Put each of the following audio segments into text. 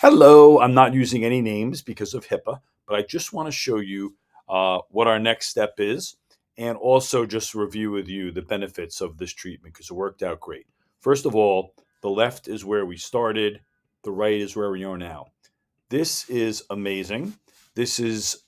Hello, I'm not using any names because of HIPAA, but I just want to show you what our next step is and also just review with you the benefits of this treatment because it worked out great. First of all, the left is where we started, the right is where we are now. This is amazing. This is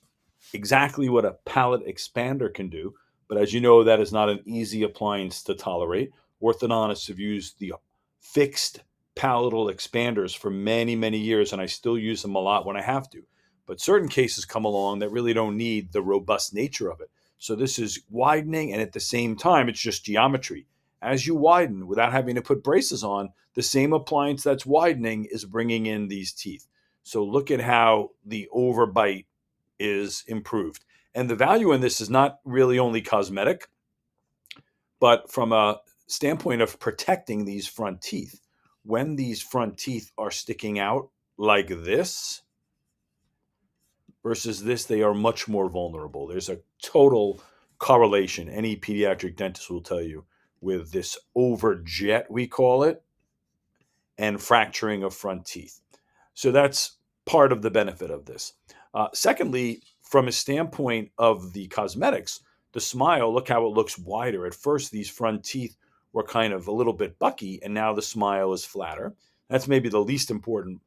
exactly what a palate expander can do, but as you know, that is not an easy appliance to tolerate. Orthodontists have used the fixed palatal expanders for many, many years, and I still use them a lot when I have to. But certain cases come along that really don't need the robust nature of it. So this is widening, and at the same time, it's just geometry. As you widen without having to put braces on, the same appliance that's widening is bringing in these teeth. So look at how the overbite is improved. And the value in this is not really only cosmetic, but from a standpoint of protecting these front teeth. When these front teeth are sticking out like this versus this, they are much more vulnerable. There's a total correlation, any pediatric dentist will tell you, with this overjet, we call it, and fracturing of front teeth. So that's part of the benefit of this. Secondly, from a standpoint of the cosmetics, the smile, look how it looks wider. At first, these front teeth were kind of a little bit bucky, and now the smile is flatter. That's maybe the least important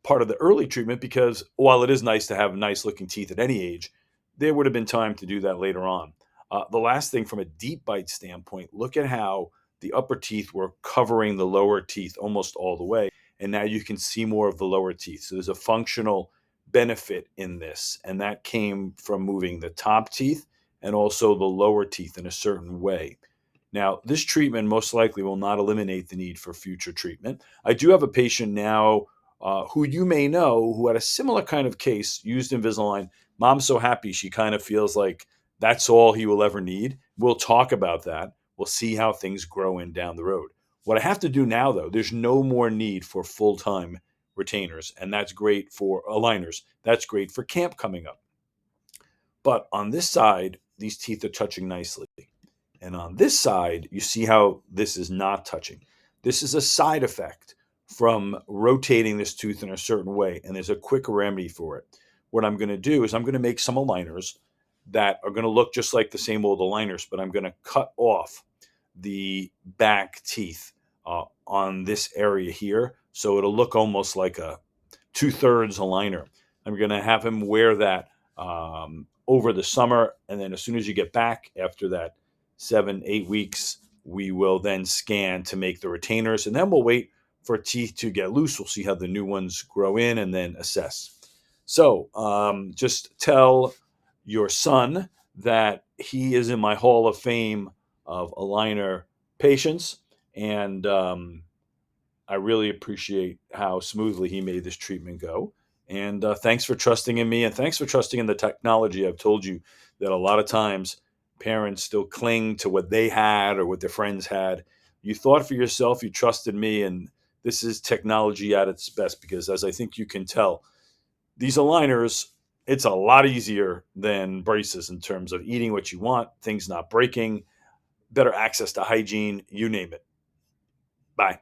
part of the early treatment because while it is nice to have nice looking teeth at any age, there would have been time to do that later on. The last thing from a deep bite standpoint, look at how the upper teeth were covering the lower teeth almost all the way. And now you can see more of the lower teeth. So there's a functional benefit in this. And that came from moving the top teeth and also the lower teeth in a certain way. Now, this treatment most likely will not eliminate the need for future treatment. I do have a patient now who you may know who had a similar kind of case, used Invisalign. Mom's so happy she kind of feels like that's all he will ever need. We'll talk about that. We'll see how things grow in down the road. What I have to do now, though, there's no more need for full-time retainers, and that's great for aligners. That's great for camp coming up. But on this side, these teeth are touching nicely. And on this side, you see how this is not touching. This is a side effect from rotating this tooth in a certain way, and there's a quick remedy for it. What I'm going to do is I'm going to make some aligners that are going to look just like the same old aligners, but I'm going to cut off the back teeth on this area here. So it'll look almost like a 2/3 aligner. I'm going to have him wear that over the summer. And then as soon as you get back after that 7-8 weeks, we will then scan to make the retainers. And then we'll wait for teeth to get loose. We'll see how the new ones grow in and then assess. So just tell your son that he is in my Hall of Fame of aligner patients. And I really appreciate how smoothly he made this treatment go. And thanks for trusting in me. And thanks for trusting in the technology. I've told you that a lot of times parents still cling to what they had or what their friends had. You thought for yourself, you trusted me. And this is technology at its best because, as I think you can tell, these aligners, it's a lot easier than braces in terms of eating what you want, things not breaking, better access to hygiene, you name it. Bye.